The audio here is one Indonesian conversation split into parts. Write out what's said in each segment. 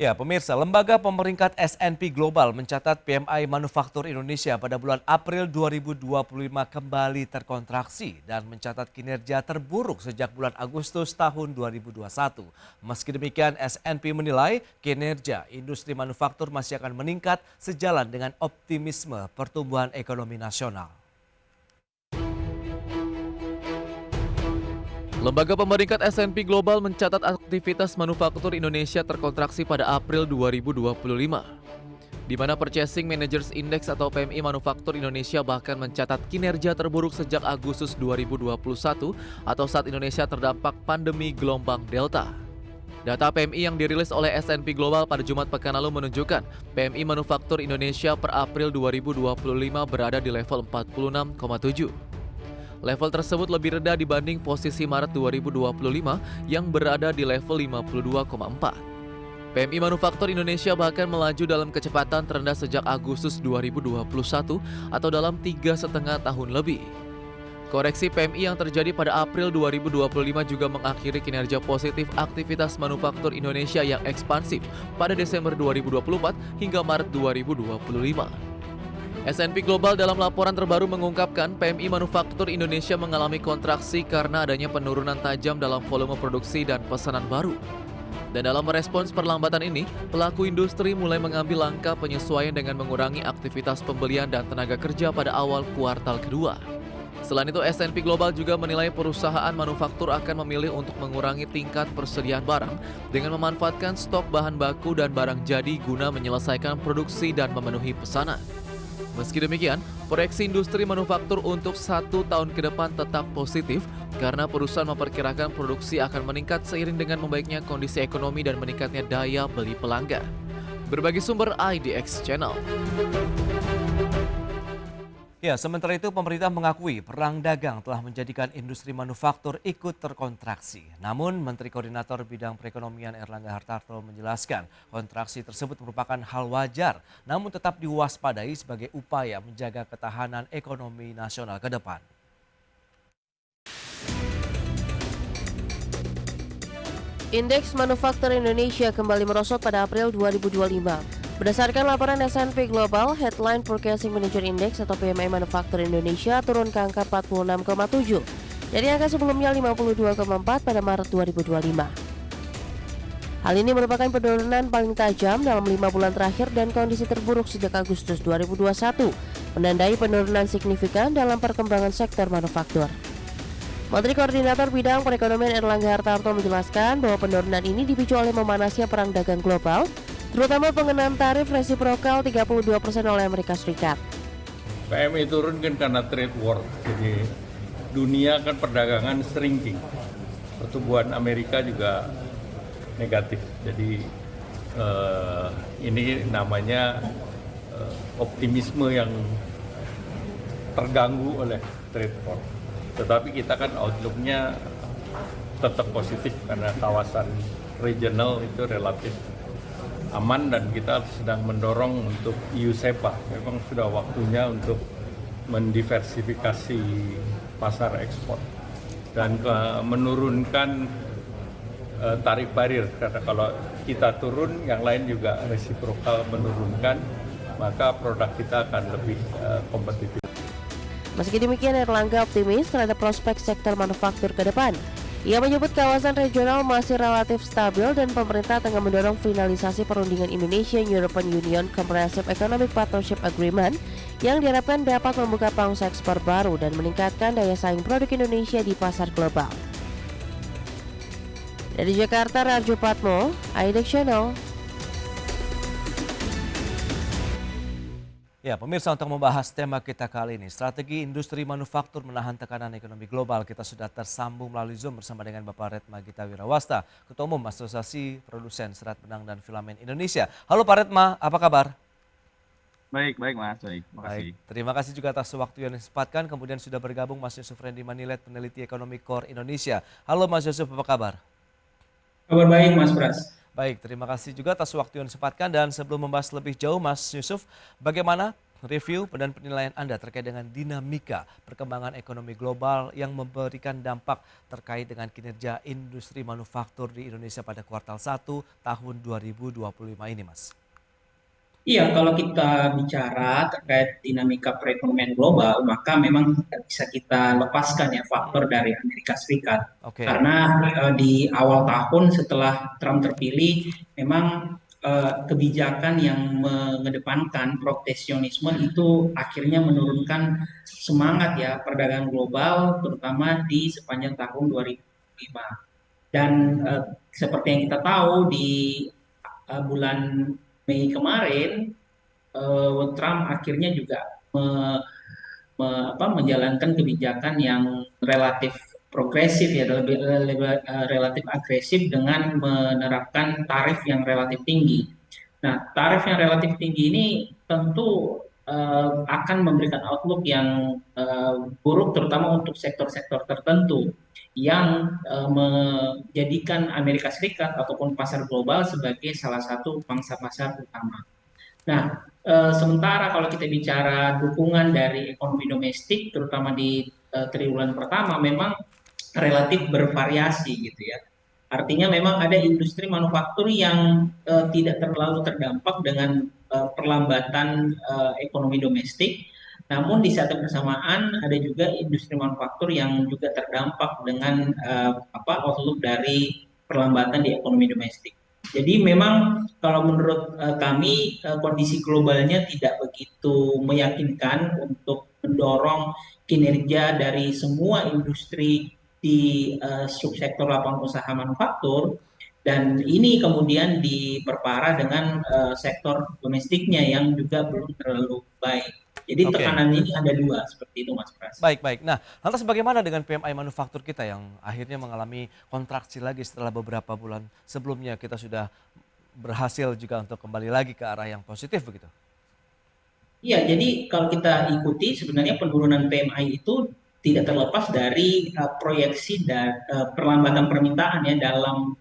Ya, pemirsa, lembaga pemeringkat S&P Global mencatat PMI manufaktur Indonesia pada bulan April 2025 kembali terkontraksi dan mencatat kinerja terburuk sejak bulan Agustus tahun 2021. Meski demikian, S&P menilai kinerja industri manufaktur masih akan meningkat sejalan dengan optimisme pertumbuhan ekonomi nasional. Lembaga pemeringkat S&P Global mencatat aktivitas manufaktur Indonesia terkontraksi pada April 2025, di mana Purchasing Managers Index atau PMI manufaktur Indonesia bahkan mencatat kinerja terburuk sejak Agustus 2021 atau saat Indonesia terdampak pandemi gelombang Delta. Data PMI yang dirilis oleh S&P Global pada Jumat pekan lalu menunjukkan PMI manufaktur Indonesia per April 2025 berada di level 46,7. Level tersebut lebih rendah dibanding posisi Maret 2025 yang berada di level 52,4. PMI manufaktur Indonesia bahkan melaju dalam kecepatan terendah sejak Agustus 2021 atau dalam 3,5 tahun lebih. Koreksi PMI yang terjadi pada April 2025 juga mengakhiri kinerja positif aktivitas manufaktur Indonesia yang ekspansif pada Desember 2024 hingga Maret 2025. S&P Global dalam laporan terbaru mengungkapkan PMI manufaktur Indonesia mengalami kontraksi karena adanya penurunan tajam dalam volume produksi dan pesanan baru. Dan dalam merespons perlambatan ini, pelaku industri mulai mengambil langkah penyesuaian dengan mengurangi aktivitas pembelian dan tenaga kerja pada awal kuartal kedua. Selain itu, S&P Global juga menilai perusahaan manufaktur akan memilih untuk mengurangi tingkat persediaan barang dengan memanfaatkan stok bahan baku dan barang jadi guna menyelesaikan produksi dan memenuhi pesanan. Meski demikian, proyeksi industri manufaktur untuk 1 tahun ke depan tetap positif karena perusahaan memperkirakan produksi akan meningkat seiring dengan membaiknya kondisi ekonomi dan meningkatnya daya beli pelanggan. Berbagi sumber IDX Channel. Ya, sementara itu pemerintah mengakui perang dagang telah menjadikan industri manufaktur ikut terkontraksi. Namun Menteri Koordinator Bidang Perekonomian Erlangga Hartarto menjelaskan kontraksi tersebut merupakan hal wajar, namun tetap diwaspadai sebagai upaya menjaga ketahanan ekonomi nasional ke depan. Indeks manufaktur Indonesia kembali merosot pada April 2025. Berdasarkan laporan S&P Global, Headline Purchasing Manager Index atau PMI manufaktur Indonesia turun ke angka 46,7 dari angka sebelumnya 52,4 pada Maret 2025. Hal ini merupakan penurunan paling tajam dalam 5 bulan terakhir dan kondisi terburuk sejak Agustus 2021, menandai penurunan signifikan dalam perkembangan sektor manufaktur. Menteri Koordinator Bidang Perekonomian Erlangga Hartarto menjelaskan bahwa penurunan ini dipicu oleh memanasnya perang dagang global, terutama pengenaan tarif resiprokal 32% oleh Amerika Serikat. PMI turun kan karena trade war, jadi dunia kan perdagangan shrinking, pertumbuhan Amerika juga negatif, jadi ini namanya optimisme yang terganggu oleh trade war. Tetapi kita kan outlook-nya tetap positif karena kawasan regional itu relatif aman dan kita sedang mendorong untuk EU-SEPA. Memang sudah waktunya untuk mendiversifikasi pasar ekspor dan menurunkan tarif barir, karena kalau kita turun yang lain juga resiprokal menurunkan, maka produk kita akan lebih kompetitif. Meski demikian, Erlangga optimis terhadap prospek sektor manufaktur ke depan. Ia menyebut kawasan regional masih relatif stabil dan pemerintah tengah mendorong finalisasi perundingan Indonesia-European Union Comprehensive Economic Partnership Agreement yang diharapkan dapat membuka peluang ekspor baru dan meningkatkan daya saing produk Indonesia di pasar global. Dari Jakarta, Rarjo Patmo, IDX Channel. Ya, pemirsa, untuk membahas tema kita kali ini, strategi industri manufaktur menahan tekanan ekonomi global, kita sudah tersambung melalui Zoom bersama dengan Bapak Redma Gita Wirawasta, Ketua Umum Asosiasi Produsen Serat Benang dan Filamen Indonesia. Halo Pak Redma, apa kabar? Baik Mas, baik. Terima kasih. Terima kasih juga atas waktu yang disempatkan. Kemudian sudah bergabung Mas Yusuf Randy Manilet, peneliti ekonomi Core Indonesia. Halo Mas Yusuf, apa kabar? Kabar baik Mas Pras. Baik, terima kasih juga atas waktu yang disempatkan. Dan sebelum membahas lebih jauh Mas Yusuf, bagaimana review dan penilaian Anda terkait dengan dinamika perkembangan ekonomi global yang memberikan dampak terkait dengan kinerja industri manufaktur di Indonesia pada kuartal 1 tahun 2025 ini, Mas. Iya, kalau kita bicara terkait dinamika perekonomian global, maka memang tidak bisa kita lepaskan ya faktor dari Amerika Serikat. Oke, Karena di awal tahun setelah Trump terpilih, memang kebijakan yang mengedepankan proteksionisme itu akhirnya menurunkan semangat ya perdagangan global, terutama di sepanjang tahun 2005. Dan seperti yang kita tahu di bulan Mei kemarin, Trump akhirnya juga menjalankan kebijakan yang relatif progresif ya, relatif agresif dengan menerapkan tarif yang relatif tinggi. Nah, tarif yang relatif tinggi ini tentu akan memberikan outlook yang buruk, terutama untuk sektor-sektor tertentu yang menjadikan Amerika Serikat ataupun pasar global sebagai salah satu pangsa pasar utama. Nah, sementara kalau kita bicara dukungan dari ekonomi domestik, terutama di triwulan pertama, memang relatif bervariasi gitu ya. Artinya memang ada industri manufaktur yang tidak terlalu terdampak dengan perlambatan ekonomi domestik. Namun di saat yang bersamaan ada juga industri manufaktur yang juga terdampak dengan outlook dari perlambatan di ekonomi domestik. Jadi memang kalau menurut kami kondisi globalnya tidak begitu meyakinkan untuk mendorong kinerja dari semua industri di subsektor lapangan usaha manufaktur, dan ini kemudian diperparah dengan sektor domestiknya yang juga belum terlalu baik. Jadi oke. tekanan ini ada dua seperti itu, Mas Pras. Baik, baik. Nah, lantas bagaimana dengan PMI manufaktur kita yang akhirnya mengalami kontraksi lagi setelah beberapa bulan sebelumnya kita sudah berhasil juga untuk kembali lagi ke arah yang positif begitu? Iya, jadi kalau kita ikuti sebenarnya penurunan PMI itu tidak terlepas dari proyeksi dan perlambatan permintaan ya dalam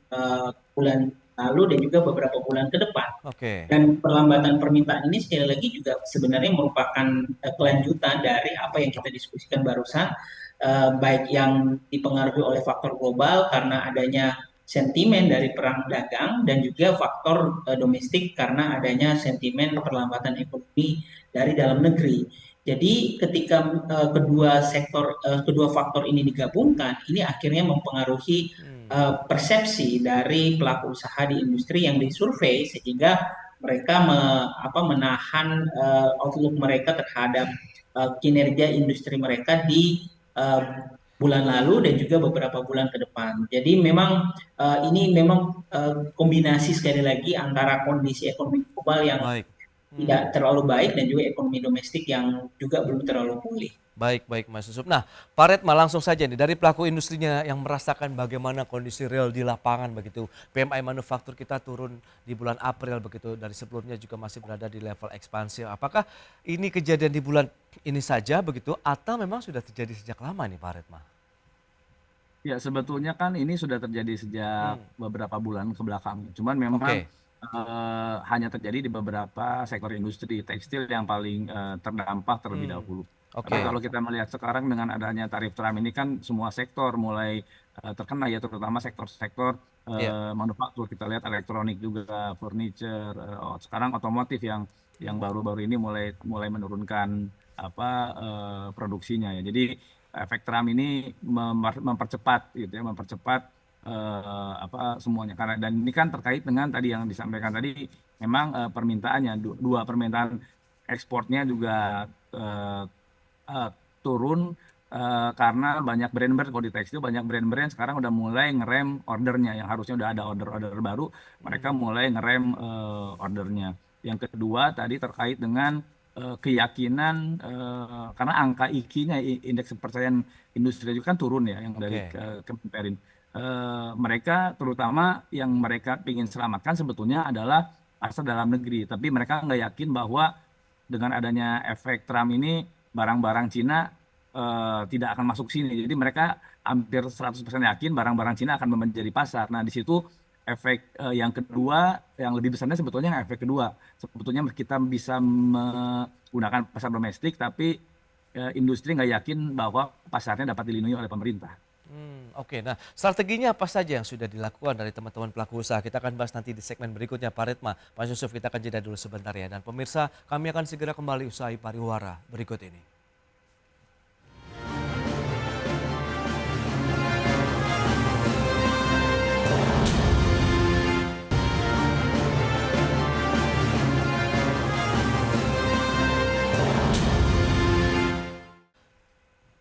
bulan lalu dan juga beberapa bulan ke depan. Oke, Dan perlambatan permintaan ini sekali lagi juga sebenarnya merupakan kelanjutan dari apa yang kita diskusikan barusan, baik yang dipengaruhi oleh faktor global karena adanya sentimen dari perang dagang dan juga faktor domestik karena adanya sentimen perlambatan ekonomi dari dalam negeri. Jadi ketika kedua faktor ini digabungkan, ini akhirnya mempengaruhi persepsi dari pelaku usaha di industri yang disurvei sehingga mereka menahan outlook mereka terhadap kinerja industri mereka di bulan lalu dan juga beberapa bulan ke depan. Jadi memang ini memang kombinasi sekali lagi antara kondisi ekonomi global yang baik. tidak terlalu baik dan juga ekonomi domestik yang juga belum terlalu pulih. Baik, baik Mas Yusuf. Nah, Pak Retma langsung saja nih dari pelaku industrinya yang merasakan bagaimana kondisi real di lapangan begitu. PMI manufaktur kita turun di bulan April begitu, dari sebelumnya juga masih berada di level ekspansi. Apakah ini kejadian di bulan ini saja begitu atau memang sudah terjadi sejak lama nih Pak Retma? Ya, sebetulnya kan ini sudah terjadi sejak beberapa bulan ke belakang. Cuman memang Oke, hanya terjadi di beberapa sektor industri tekstil yang paling terdampak terlebih dahulu. Tapi oke, kalau kita melihat sekarang dengan adanya tarif Trump ini kan semua sektor mulai terkena ya, terutama sektor-sektor iya, manufaktur. Kita lihat elektronik juga, furniture, sekarang otomotif yang baru-baru ini mulai menurunkan produksinya ya. Jadi efek Trump ini mempercepat gitu ya, mempercepat semuanya karena, dan ini kan terkait dengan tadi yang disampaikan tadi, memang permintaannya dua permintaan ekspornya juga turun karena banyak brand-brand, kalau di tekstil banyak brand-brand sekarang udah mulai ngerem ordernya, yang harusnya udah ada order-order baru, mereka mulai ngerem ordernya. Yang kedua tadi terkait dengan keyakinan, karena angka IKI-nya, indeks kepercayaan industri itu kan turun ya, yang dari oke, Kemenperin. Mereka terutama yang mereka ingin selamatkan sebetulnya adalah pasar dalam negeri, tapi mereka nggak yakin bahwa dengan adanya efek Trump ini barang-barang Cina tidak akan masuk sini. Jadi mereka hampir 100% yakin barang-barang Cina akan menjadi pasar. Nah, di situ efek yang kedua, yang lebih besarnya sebetulnya yang efek kedua. Sebetulnya kita bisa menggunakan pasar domestik, tapi industri nggak yakin bahwa pasarnya dapat dilindungi oleh pemerintah. Oke, nah strateginya apa saja yang sudah dilakukan dari teman-teman pelaku usaha? Kita akan bahas nanti di segmen berikutnya, Pak Retma. Pak Yusuf, kita akan jeda dulu sebentar ya. Dan pemirsa, kami akan segera kembali usai pariwara berikut ini.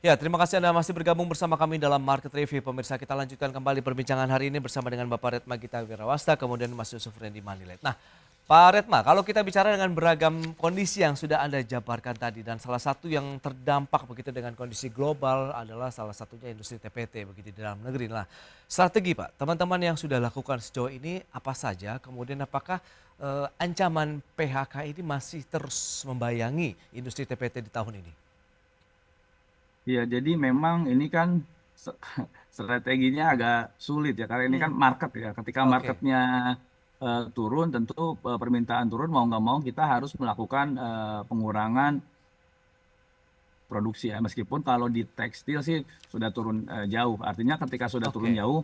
Ya, terima kasih Anda masih bergabung bersama kami dalam Market Review. Pemirsa, kita lanjutkan kembali perbincangan hari ini bersama dengan Bapak Retma Gita Wirawasta, kemudian Mas Yusuf Randy Manilet. Nah, Pak Retma, kalau kita bicara dengan beragam kondisi yang sudah Anda jabarkan tadi, dan salah satu yang terdampak begitu dengan kondisi global adalah salah satunya industri TPT begitu di dalam negeri. Nah, strategi Pak, teman-teman yang sudah lakukan sejauh ini apa saja? Kemudian apakah ancaman PHK ini masih terus membayangi industri TPT di tahun ini? Ya, jadi memang ini kan strateginya agak sulit ya, karena ini kan market ya. Ketika Oke. marketnya turun, tentu permintaan turun, mau nggak mau kita harus melakukan pengurangan produksi ya. Meskipun kalau di tekstil sih sudah turun jauh. Artinya ketika sudah turun Oke. jauh,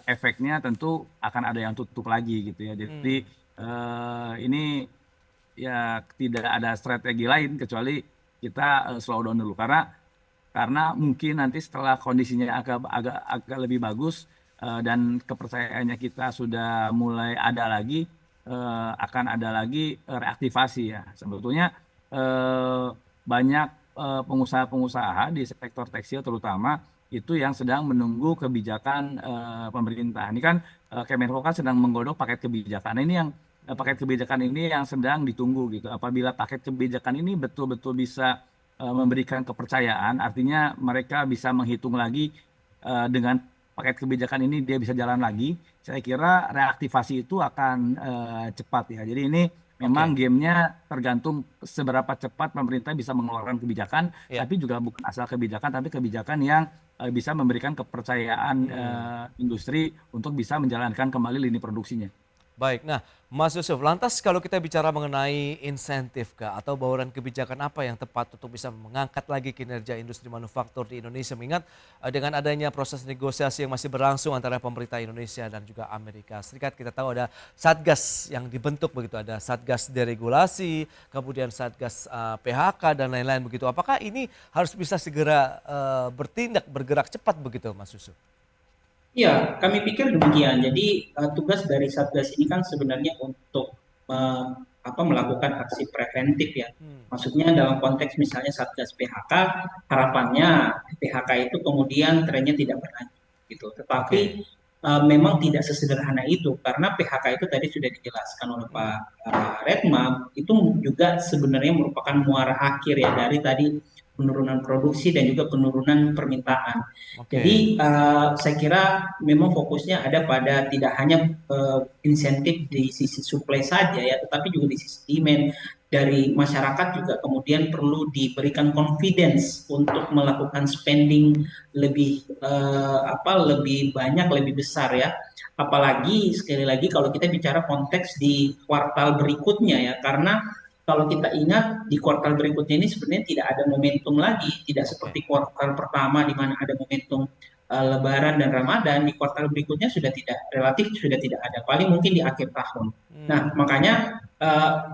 efeknya tentu akan ada yang tutup lagi gitu ya. Jadi ini ya tidak ada strategi lain kecuali kita slow down dulu, karena mungkin nanti setelah kondisinya agak lebih bagus dan kepercayaannya kita sudah mulai ada lagi, akan ada lagi reaktivasi ya. Sebetulnya banyak pengusaha-pengusaha di sektor tekstil terutama itu yang sedang menunggu kebijakan pemerintah. Ini kan Kemenko kan sedang menggodok paket kebijakan. Nah, ini yang paket kebijakan ini yang sedang ditunggu gitu. Apabila paket kebijakan ini betul-betul bisa memberikan kepercayaan, artinya mereka bisa menghitung lagi dengan paket kebijakan ini dia bisa jalan lagi. Saya kira reaktivasi itu akan cepat ya. Jadi ini memang gamenya tergantung seberapa cepat pemerintah bisa mengeluarkan kebijakan, Ya. tapi juga bukan asal kebijakan, tapi kebijakan yang bisa memberikan kepercayaan industri untuk bisa menjalankan kembali lini produksinya. Baik, nah Mas Yusuf, lantas kalau kita bicara mengenai insentif kah atau bauran kebijakan apa yang tepat untuk bisa mengangkat lagi kinerja industri manufaktur di Indonesia, mengingat dengan adanya proses negosiasi yang masih berlangsung antara pemerintah Indonesia dan juga Amerika Serikat, kita tahu ada Satgas yang dibentuk begitu, ada Satgas deregulasi, kemudian Satgas PHK dan lain-lain begitu. Apakah ini harus bisa segera bertindak, bergerak cepat begitu Mas Yusuf? Ya, kami pikir demikian. Jadi tugas dari Satgas ini kan sebenarnya untuk melakukan aksi preventif ya. Maksudnya dalam konteks misalnya Satgas PHK, harapannya PHK itu kemudian trennya tidak berlanjut gitu. Tetapi Oke. memang tidak sesederhana itu karena PHK itu tadi sudah dijelaskan oleh Pak Retma, itu juga sebenarnya merupakan muara akhir ya dari tadi penurunan produksi dan juga penurunan permintaan. Oke. Jadi saya kira memang fokusnya ada pada tidak hanya insentif di sisi supply saja ya, tetapi juga di sisi demand dari masyarakat juga kemudian perlu diberikan confidence untuk melakukan spending lebih lebih banyak, lebih besar ya. Apalagi sekali lagi kalau kita bicara konteks di kuartal berikutnya ya, karena kalau kita ingat di kuartal berikutnya ini sebenarnya tidak ada momentum lagi, tidak seperti kuartal pertama di mana ada momentum Lebaran dan Ramadan. Di kuartal berikutnya sudah tidak ada, paling mungkin di akhir tahun. Nah, makanya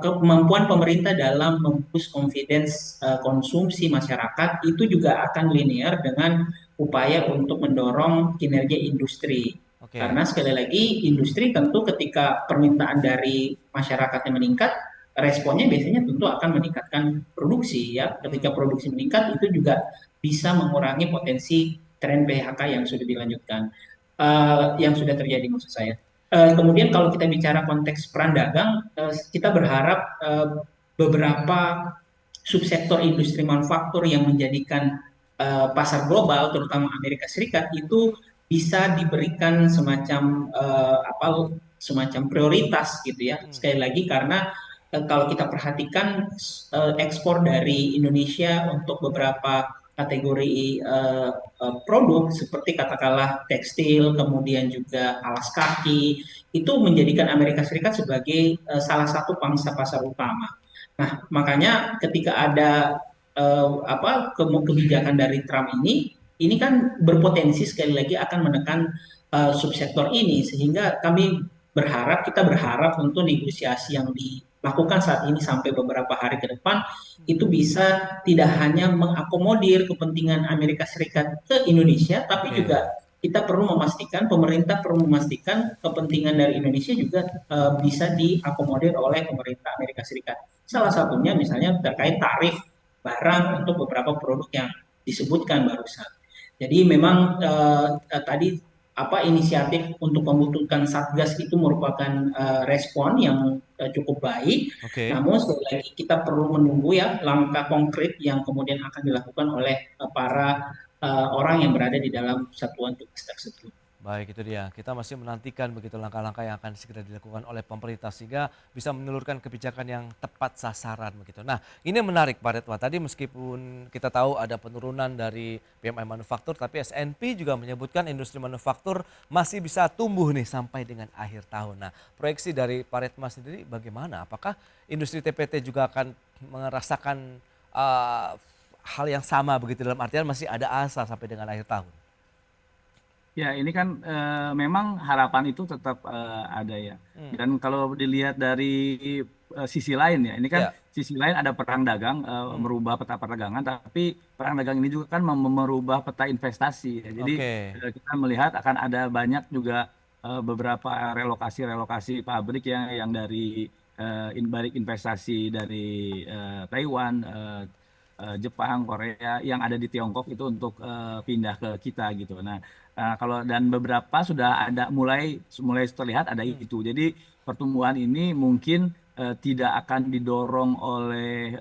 kemampuan pemerintah dalam memboost confidence konsumsi masyarakat itu juga akan linear dengan upaya untuk mendorong kinerja industri. Oke. Karena sekali lagi industri tentu ketika permintaan dari masyarakatnya meningkat, responnya biasanya tentu akan meningkatkan produksi ya. Ketika produksi meningkat itu juga bisa mengurangi potensi tren PHK yang sudah dilanjutkan, yang sudah terjadi maksud saya. Kemudian kalau kita bicara konteks peran dagang, kita berharap beberapa subsektor industri manufaktur yang menjadikan pasar global, terutama Amerika Serikat, itu bisa diberikan semacam prioritas gitu ya. Sekali lagi karena kalau kita perhatikan ekspor dari Indonesia untuk beberapa kategori produk seperti katakanlah tekstil, kemudian juga alas kaki, itu menjadikan Amerika Serikat sebagai salah satu pangsa pasar utama. Nah, makanya ketika ada kebijakan dari Trump ini kan berpotensi sekali lagi akan menekan subsektor ini, sehingga kita berharap untuk negosiasi yang dilakukan saat ini sampai beberapa hari ke depan itu bisa tidak hanya mengakomodir kepentingan Amerika Serikat ke Indonesia, tapi Oke. juga pemerintah perlu memastikan kepentingan dari Indonesia juga bisa diakomodir oleh pemerintah Amerika Serikat. Salah satunya misalnya terkait tarif barang untuk beberapa produk yang disebutkan barusan. Jadi memang tadi inisiatif untuk membutuhkan Satgas itu merupakan respon yang cukup baik. Oke. Namun sekali lagi kita perlu menunggu ya langkah konkret yang kemudian akan dilakukan oleh para orang yang berada di dalam satuan tugas tersebut. Baik, itu dia. Kita masih menantikan begitu langkah-langkah yang akan segera dilakukan oleh pemerintah sehingga bisa menelurkan kebijakan yang tepat sasaran begitu. Nah, ini menarik Pak Redma. Tadi meskipun kita tahu ada penurunan dari PMI manufaktur, tapi SNP juga menyebutkan industri manufaktur masih bisa tumbuh nih sampai dengan akhir tahun. Nah, proyeksi dari Pak Redma sendiri bagaimana? Apakah industri TPT juga akan merasakan hal yang sama begitu, dalam artian masih ada asa sampai dengan akhir tahun? Ya, ini kan memang harapan itu tetap ada ya. Dan kalau dilihat dari sisi lain ya, ini kan Ya. sisi lain ada perang dagang, merubah peta perdagangan, tapi perang dagang ini juga kan merubah peta investasi ya. Jadi Oke. kita melihat akan ada banyak juga beberapa relokasi pabrik yang dari balik investasi dari Taiwan, Jepang, Korea yang ada di Tiongkok itu untuk pindah ke kita gitu. Nah, kalau dan beberapa sudah ada mulai terlihat ada itu. Jadi pertumbuhan ini mungkin tidak akan didorong oleh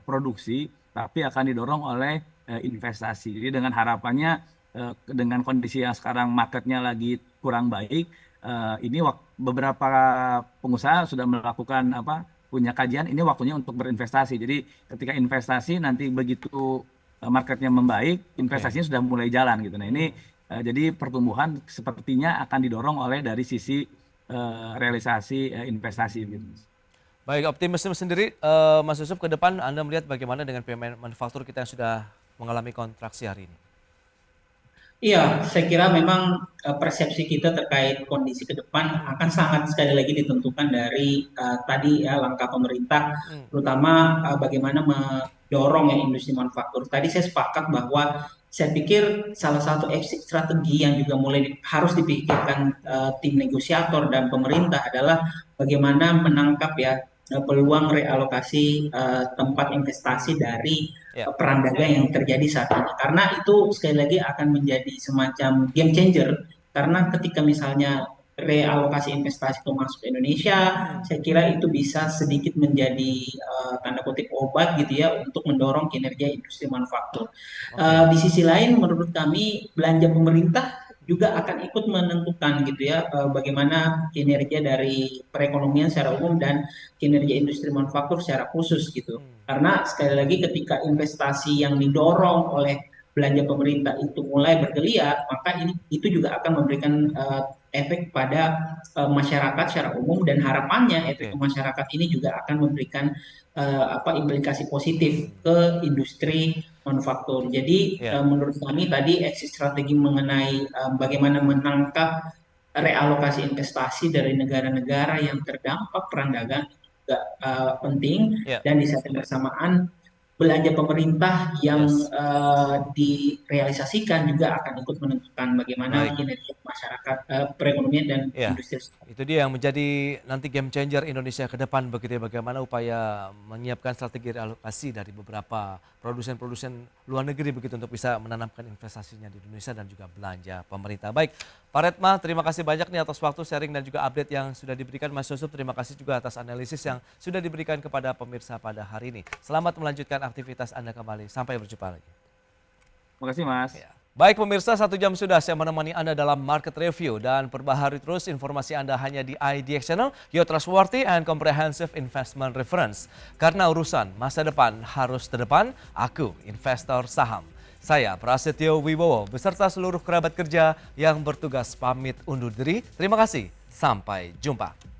produksi, tapi akan didorong oleh investasi. Jadi dengan harapannya dengan kondisi yang sekarang marketnya lagi kurang baik, ini beberapa pengusaha sudah melakukan punya kajian, ini waktunya untuk berinvestasi. Jadi ketika investasi nanti begitu marketnya membaik, investasinya sudah mulai jalan gitu. Nah ini jadi pertumbuhan sepertinya akan didorong oleh dari sisi realisasi investasi gitu. Baik, optimisme sendiri Mas Yusuf, ke depan Anda melihat bagaimana dengan PMI manufaktur kita yang sudah mengalami kontraksi hari ini? Iya, saya kira memang persepsi kita terkait kondisi ke depan akan sangat sekali lagi ditentukan dari tadi ya langkah pemerintah, terutama bagaimana mendorong ya industri manufaktur. Tadi saya sepakat bahwa saya pikir salah satu exit strategi yang juga mulai harus dipikirkan tim negosiator dan pemerintah adalah bagaimana menangkap ya peluang realokasi tempat investasi dari Ya. perang dagang yang terjadi saat ini. Karena itu sekali lagi akan menjadi semacam game changer. Karena ketika misalnya realokasi investasi itu masuk ke Indonesia, saya kira itu bisa sedikit menjadi tanda kutip obat gitu ya untuk mendorong kinerja industri manufaktur. Di sisi lain, menurut kami belanja pemerintah juga akan ikut menentukan gitu ya bagaimana kinerja dari perekonomian secara umum dan kinerja industri manufaktur secara khusus gitu. Karena sekali lagi ketika investasi yang didorong oleh belanja pemerintah itu mulai bergeliat, maka itu juga akan memberikan efek pada masyarakat secara umum, dan harapannya efek ke masyarakat ini juga akan memberikan implikasi positif ke industri manufaktur. Jadi menurut kami tadi exit strategi mengenai bagaimana menangkap realokasi investasi dari negara-negara yang terdampak perang dagang juga penting, Ya. dan di saat yang bersamaan belanja pemerintah yang Yes. direalisasikan juga akan ikut menentukan bagaimana Baik. kinerja masyarakat, perekonomian dan Ya, industri. itu dia yang menjadi nanti game changer Indonesia ke depan begitu ya, bagaimana upaya menyiapkan strategi realokasi dari beberapa produsen-produsen luar negeri begitu untuk bisa menanamkan investasinya di Indonesia dan juga belanja pemerintah. Baik, Pak Redma, terima kasih banyak nih atas waktu sharing dan juga update yang sudah diberikan. Mas Yusuf, terima kasih juga atas analisis yang sudah diberikan kepada pemirsa pada hari ini. Selamat melanjutkan aktivitas Anda kembali. Sampai berjumpa lagi. Terima kasih Mas. Ya. Baik pemirsa, 1 jam sudah saya menemani Anda dalam Market Review, dan perbaharui terus informasi Anda hanya di IDX Channel, your trustworthy and comprehensive investment reference. Karena urusan masa depan harus terdepan, aku investor saham. Saya Prasetyo Wibowo beserta seluruh kerabat kerja yang bertugas pamit undur diri. Terima kasih, sampai jumpa.